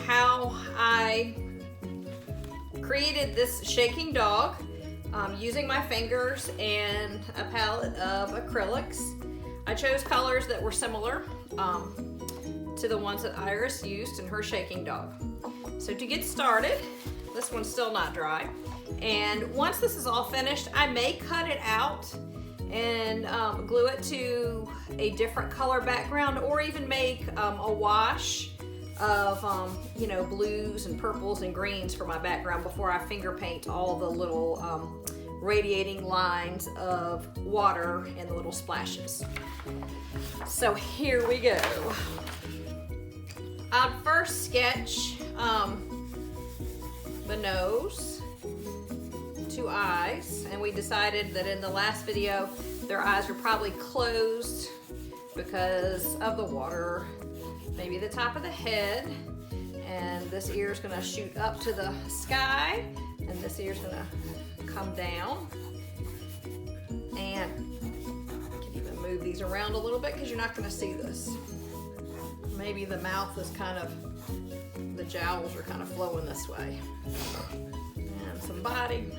how I created this shaking dog using my fingers and a palette of acrylics. I chose colors that were similar to the ones that Iris used in her shaking dog. So to get started, this one's still not dry. And once this is all finished, I may cut it out and glue it to a different color background, or even make a wash of you know, blues and purples and greens for my background before I finger paint all the little radiating lines of water and the little splashes. So here we go. I'll first sketch the nose, 2 eyes, and we decided that in the last video their eyes are probably closed because of the water. Maybe the top of the head, and this ear is going to shoot up to the sky, and this ear is going to come down. And I can even move these around a little bit because you're not going to see this. Maybe the mouth is kind of, the jowls are kind of flowing this way. And some body.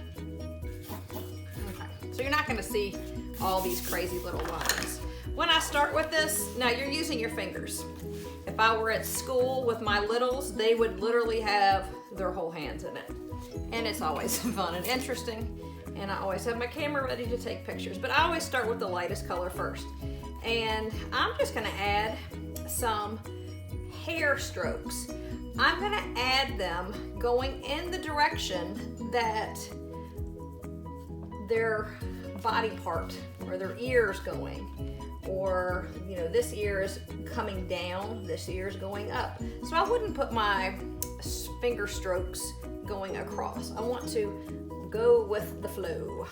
Okay, so you're not going to see all these crazy little lines. When I start with this, now you're using your fingers. If I were at school with my littles, they would literally have their whole hands in it. And it's always fun and interesting. And I always have my camera ready to take pictures. But I always start with the lightest color first. And I'm just gonna add some hair strokes. I'm gonna add them going in the direction that their body part or their ear is going. Or, you know, this ear is coming down, this ear is going up. So I wouldn't put my finger strokes going across. I want to go with the flow,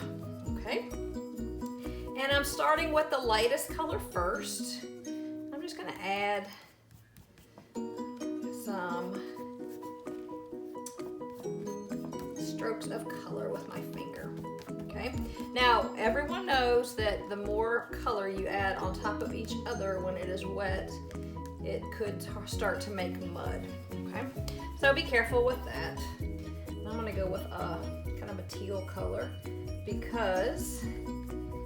okay? And I'm starting with the lightest color first. I'm just gonna add some strokes of color with my finger. Okay. Now, everyone knows that the more color you add on top of each other when it is wet, it could start to make mud. Okay, so be careful with that. I'm going to go with a kind of a teal color because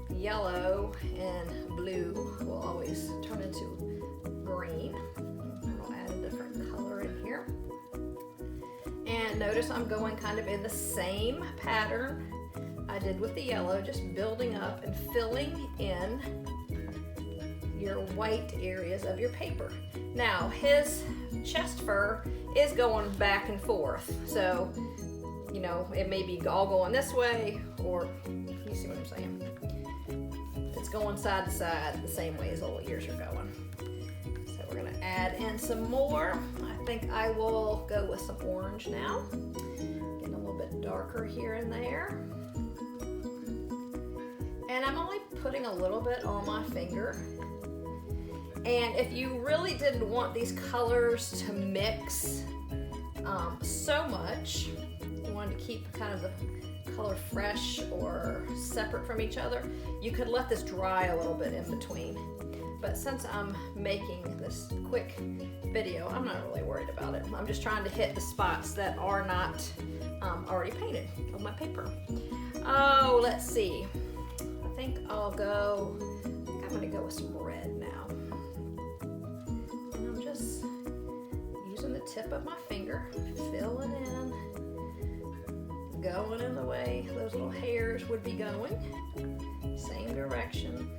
yellow and blue will always turn into green. I'll add a different color in here. And notice I'm going kind of in the same pattern I did with the yellow, just building up and filling in your white areas of your paper. Now, his chest fur is going back and forth, so, you know, it may be all going this way, or, you see what I'm saying? It's going side to side the same way his little ears are going. So we're gonna add in some more. I think I will go with some orange now. Getting a little bit darker here and there. And I'm only putting a little bit on my finger. And if you really didn't want these colors to mix so much, you wanted to keep kind of the color fresh or separate from each other, you could let this dry a little bit in between. But since I'm making this quick video, I'm not really worried about it. I'm just trying to hit the spots that are not already painted on my paper. Oh, let's see. I think I'm gonna go with some red now. And I'm just using the tip of my finger, filling in, going in the way those little hairs would be going. Same direction.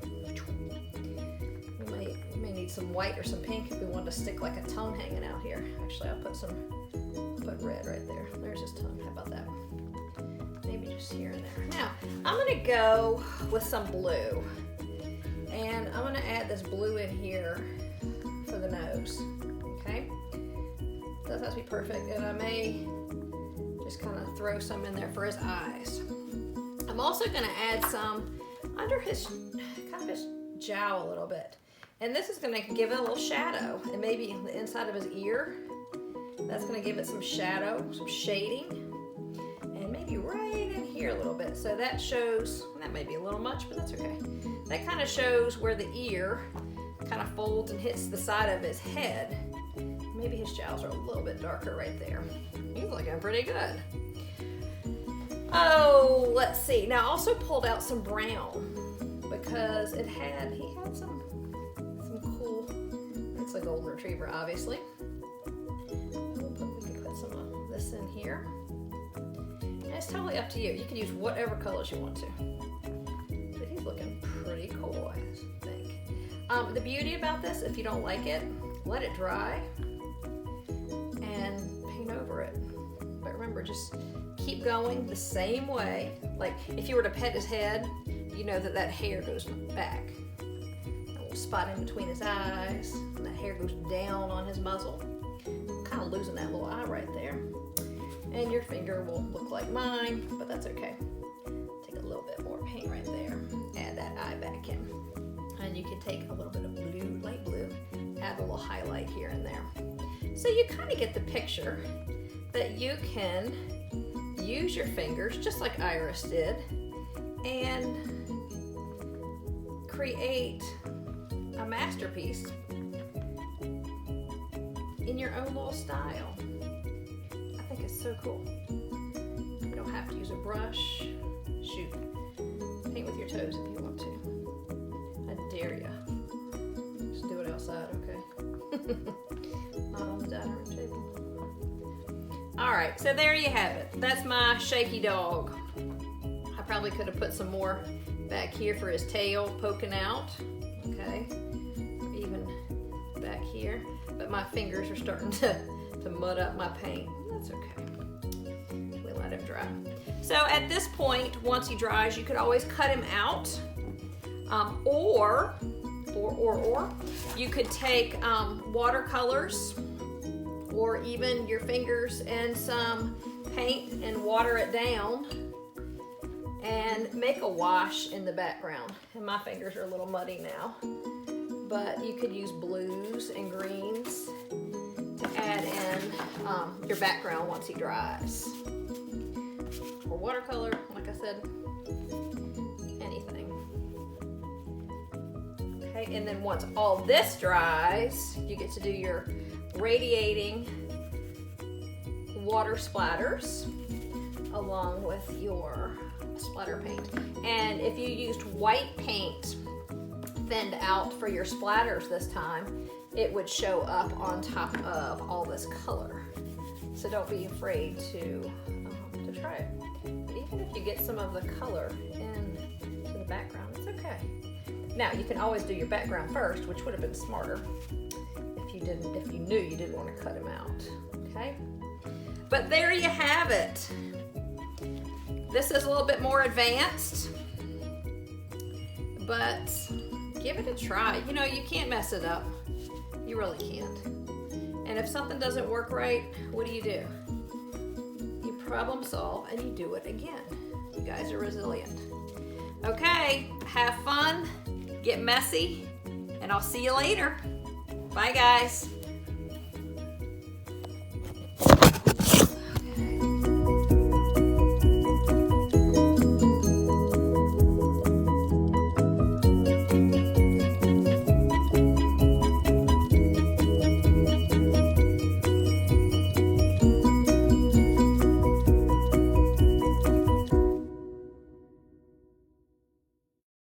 We may need some white or some pink if we want to stick like a tongue hanging out here. Actually, I'll put red right there. There's his tongue. How about that? Maybe just here and there. Now, I'm gonna go with some blue. And I'm gonna add this blue in here for the nose, okay? Doesn't have to be perfect, and I may just kind of throw some in there for his eyes. I'm also gonna add some under his, kind of his jowl a little bit. And this is gonna give it a little shadow, and maybe the inside of his ear. That's gonna give it some shadow, some shading. And maybe right in here a little bit. So that shows, that may be a little much, but that's okay. That kind of shows where the ear kind of folds and hits the side of his head. Maybe his jowls are a little bit darker right there. He's looking pretty good. Oh, let's see. Now I also pulled out some brown because he had some cool, it's a golden retriever obviously. We can put some of this in here. And it's totally up to you. You can use whatever colors you want to. But he's looking pretty cool, I think. The beauty about this, if you don't like it, let it dry and paint over it. But remember, just keep going the same way. Like if you were to pet his head, you know that hair goes back. A little spot in between his eyes, and that hair goes down on his muzzle. I'm kind of losing that little eye right there. And your finger will look like mine, but that's okay. Take a little bit more paint right there. Add that eye back in. And you can take a little bit of blue, light blue, add a little highlight here and there. So you kind of get the picture that you can use your fingers, just like Iris did, and create a masterpiece in your own little style. I think it's so cool. You don't have to use a brush. Shoot, paint with your toes if you want to. I dare you. Just do it outside, okay? Not on the dining room table. All right, so there you have it. That's my shaky dog. I probably could have put some more back here for his tail poking out, okay? Even back here, but my fingers are starting to mud up my paint. That's okay. We let him dry. So at this point, once he dries, you could always cut him out, or you could take watercolors, or even your fingers and some paint and water it down and make a wash in the background. And my fingers are a little muddy now, but you could use blues and greens to add in your background once he dries. Or watercolor, like I said, anything. Okay, and then once all this dries, you get to do your radiating water splatters along with your splatter paint. And if you used white paint thinned out for your splatters this time, it would show up on top of all this color. So don't be afraid to try it. But even if you get some of the color into the background, it's okay. Now you can always do your background first, which would have been smarter if you knew you didn't want to cut him out, okay? But there you have it. This is a little bit more advanced, but give it a try. You know, you can't mess it up. You really can't. And if something doesn't work right, what do? You problem solve and you do it again. You guys are resilient. Okay, have fun, get messy, and I'll see you later. Bye, guys.